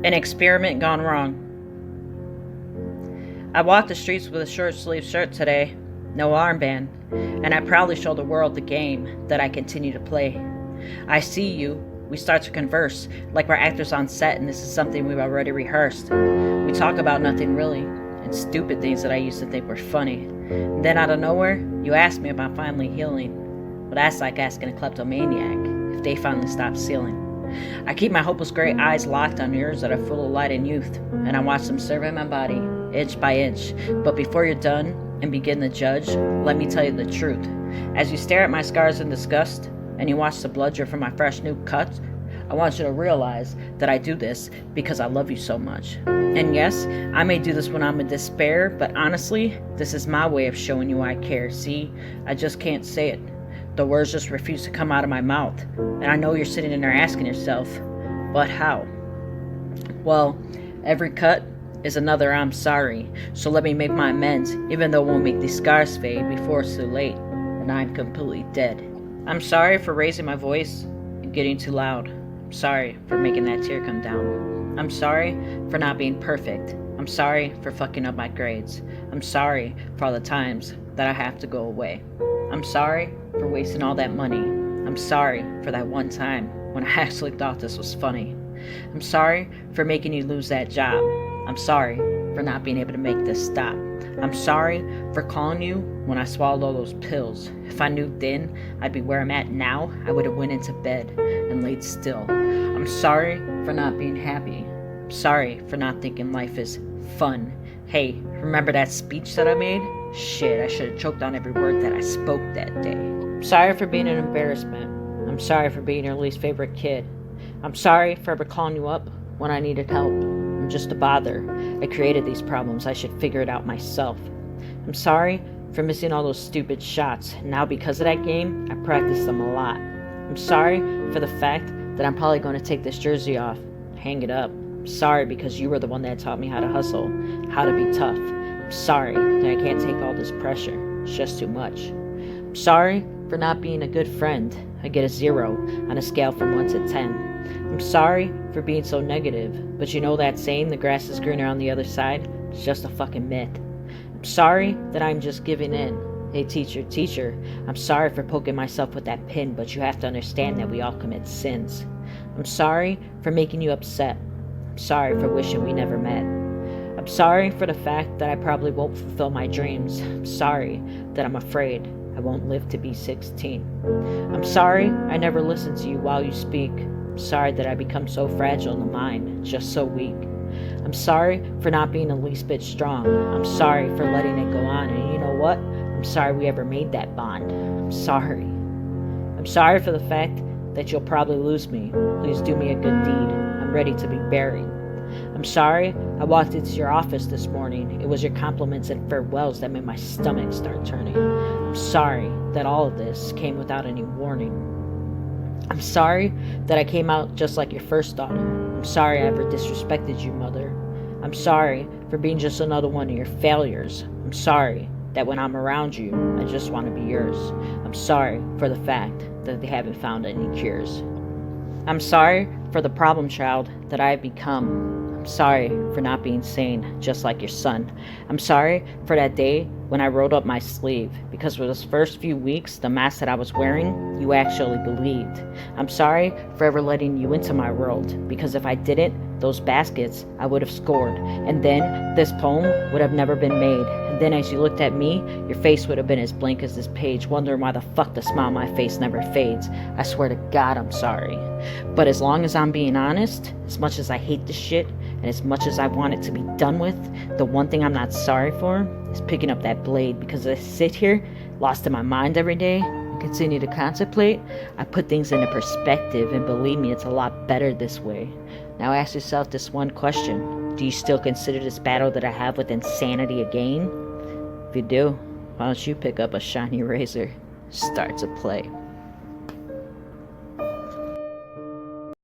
An experiment gone wrong. I walked the streets with a short-sleeved shirt today, no armband, and I proudly show the world the game that I continue to play. I see you, we start to converse, like we're actors on set and this is something we've already rehearsed. We talk about nothing really, and stupid things that I used to think were funny. And then out of nowhere, you ask me about finally healing. Well, that's like asking a kleptomaniac if they finally stop stealing. I keep my hopeless gray eyes locked on yours that are full of light and youth, and I watch them survey my body, inch by inch. But before you're done and begin to judge, let me tell you the truth. As you stare at my scars in disgust, and you watch the blood drip from my fresh new cuts, I want you to realize that I do this because I love you so much. And yes, I may do this when I'm in despair, but honestly, this is my way of showing you I care. See, I just can't say it. The words just refuse to come out of my mouth. And I know you're sitting in there asking yourself, but how? Well, every cut is another I'm sorry. So let me make my amends, even though it won't make these scars fade before it's too late and I'm completely dead. I'm sorry for raising my voice and getting too loud. I'm sorry for making that tear come down. I'm sorry for not being perfect. I'm sorry for fucking up my grades. I'm sorry for all the times that I have to go away. I'm sorry for wasting all that money. I'm sorry for that one time when I actually thought this was funny. I'm sorry for making you lose that job. I'm sorry for not being able to make this stop. I'm sorry for calling you when I swallowed all those pills. If I knew then I'd be where I'm at now, I would have went into bed and laid still. I'm sorry for not being happy. I'm sorry for not thinking life is fun. Hey, remember that speech that I made? Shit, I should have choked on every word that I spoke that day. I'm sorry for being an embarrassment. I'm sorry for being your least favorite kid. I'm sorry for ever calling you up when I needed help. I'm just a bother. I created these problems. I should figure it out myself. I'm sorry for missing all those stupid shots. Now because of that game, I practice them a lot. I'm sorry for the fact that I'm probably going to take this jersey off, hang it up. I'm sorry because you were the one that taught me how to hustle, how to be tough. I'm sorry that I can't take all this pressure. It's just too much. I'm sorry for not being a good friend. I get a 0 on a scale from 1 to 10. I'm sorry for being so negative, but you know that saying, the grass is greener on the other side? It's just a fucking myth. I'm sorry that I'm just giving in. Hey teacher, I'm sorry for poking myself with that pin, but you have to understand that we all commit sins. I'm sorry for making you upset. I'm sorry for wishing we never met. I'm sorry for the fact that I probably won't fulfill my dreams. I'm sorry that I'm afraid I won't live to be 16. I'm sorry I never listen to you while you speak. I'm sorry that I become so fragile in the mind, just so weak. I'm sorry for not being the least bit strong. I'm sorry for letting it go on, and you know what? I'm sorry we ever made that bond. I'm sorry. I'm sorry for the fact that you'll probably lose me. Please do me a good deed. I'm ready to be buried. I'm sorry I walked into your office this morning. It was your compliments and farewells that made my stomach start turning. I'm sorry that all of this came without any warning. I'm sorry that I came out just like your first daughter. I'm sorry I ever disrespected you, Mother. I'm sorry for being just another one of your failures. I'm sorry that when I'm around you, I just want to be yours. I'm sorry for the fact that they haven't found any cures. I'm sorry for the problem child that I have become. I'm sorry for not being sane, just like your son. I'm sorry for that day when I rolled up my sleeve, because for those first few weeks, the mask that I was wearing, you actually believed. I'm sorry for ever letting you into my world, because if I didn't, those baskets, I would have scored, and then this poem would have never been made. And then as you looked at me, your face would have been as blank as this page, wondering why the fuck the smile on my face never fades. I swear to God, I'm sorry. But as long as I'm being honest, as much as I hate this shit, and as much as I want it to be done with, the one thing I'm not sorry for is picking up that blade, because as I sit here, lost in my mind every day, and continue to contemplate, I put things into perspective, and believe me, it's a lot better this way. Now ask yourself this one question. Do you still consider this battle that I have with insanity a game? If you do, why don't you pick up a shiny razor, start to play.